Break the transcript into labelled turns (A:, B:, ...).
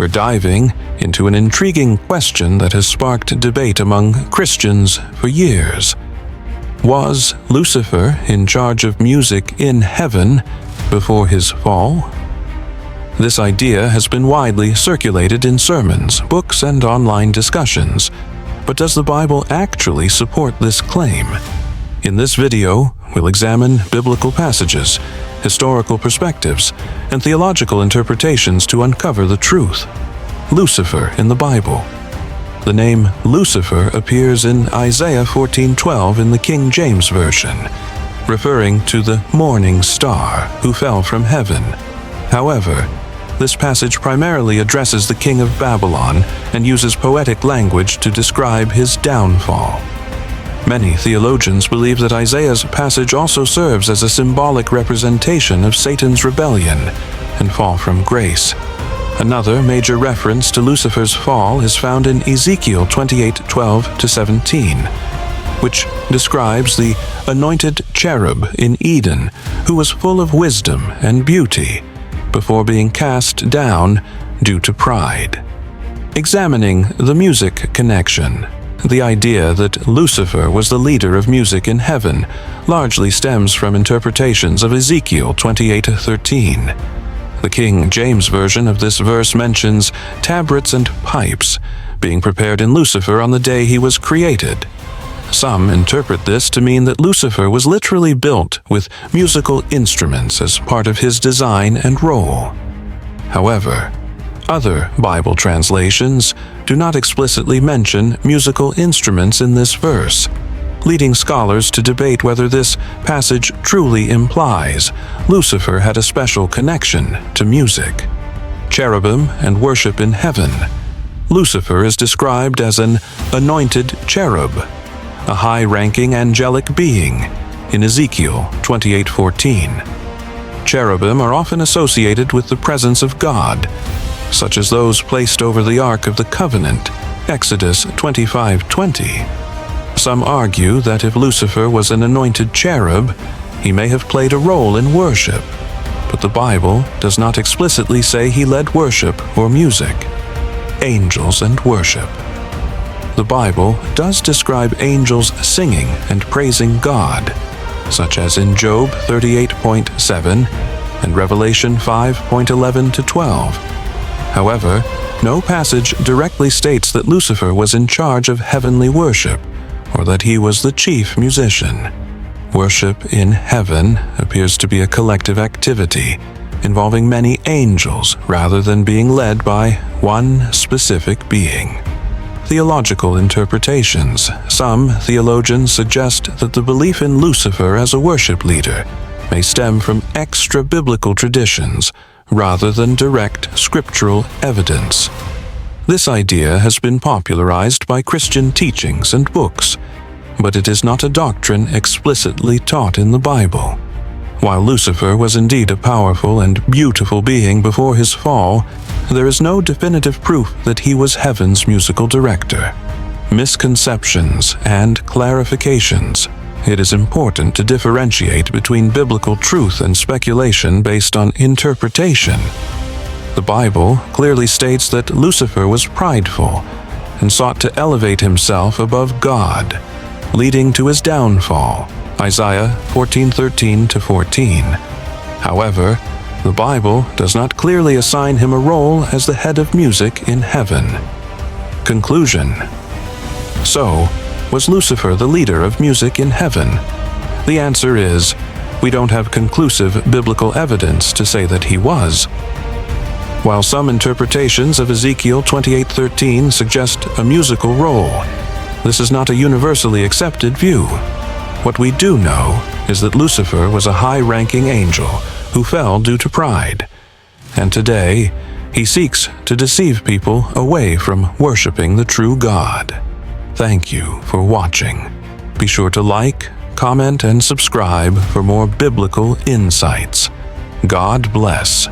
A: We're diving into an intriguing question that has sparked debate among Christians for years. Was Lucifer in charge of music in heaven before his fall? This idea has been widely circulated in sermons, books, and online discussions. But does the Bible actually support this claim? In this video, we'll examine biblical passages, historical perspectives, and theological interpretations to uncover the truth. Lucifer in the Bible. The name Lucifer appears in Isaiah 14:12 in the King James Version, referring to the morning star who fell from heaven. However, this passage primarily addresses the king of Babylon and uses poetic language to describe his downfall. Many theologians believe that Isaiah's passage also serves as a symbolic representation of Satan's rebellion and fall from grace. Another major reference to Lucifer's fall is found in Ezekiel 28:12-17, which describes the anointed cherub in Eden who was full of wisdom and beauty before being cast down due to pride. Examining the music connection, the idea that Lucifer was the leader of music in heaven largely stems from interpretations of Ezekiel 28:13. The King James Version of this verse mentions tabrets and pipes being prepared in Lucifer on the day he was created. Some interpret this to mean that Lucifer was literally built with musical instruments as part of his design and role. However, other Bible translations do not explicitly mention musical instruments in this verse, leading scholars to debate whether this passage truly implies Lucifer had a special connection to music. Cherubim and worship in heaven. Lucifer is described as an anointed cherub, a high-ranking angelic being, in Ezekiel 28:14. Cherubim are often associated with the presence of God, such as those placed over the Ark of the Covenant, Exodus 25:20. Some argue that if Lucifer was an anointed cherub, he may have played a role in worship, but the Bible does not explicitly say he led worship or music. Angels and worship. The Bible does describe angels singing and praising God, such as in Job 38:7 and Revelation 5:11-12. However, no passage directly states that Lucifer was in charge of heavenly worship, or that he was the chief musician. Worship in heaven appears to be a collective activity involving many angels rather than being led by one specific being. Theological interpretations. Some theologians suggest that the belief in Lucifer as a worship leader may stem from extra-biblical traditions rather than direct scriptural evidence. This idea has been popularized by Christian teachings and books, but it is not a doctrine explicitly taught in the Bible. While Lucifer was indeed a powerful and beautiful being before his fall, there is no definitive proof that he was heaven's musical director. Misconceptions and Clarifications. It is important to differentiate between biblical truth and speculation based on interpretation. The Bible clearly states that Lucifer was prideful and sought to elevate himself above God, leading to his downfall, Isaiah 14:13-14. However, the Bible does not clearly assign him a role as the head of music in heaven. Conclusion. So, was Lucifer the leader of music in heaven? The answer is, we don't have conclusive biblical evidence to say that he was. While some interpretations of Ezekiel 28:13 suggest a musical role, this is not a universally accepted view. What we do know is that Lucifer was a high-ranking angel who fell due to pride, and today he seeks to deceive people away from worshiping the true God. Thank you for watching. Be sure to like, comment, and subscribe for more biblical insights. God bless.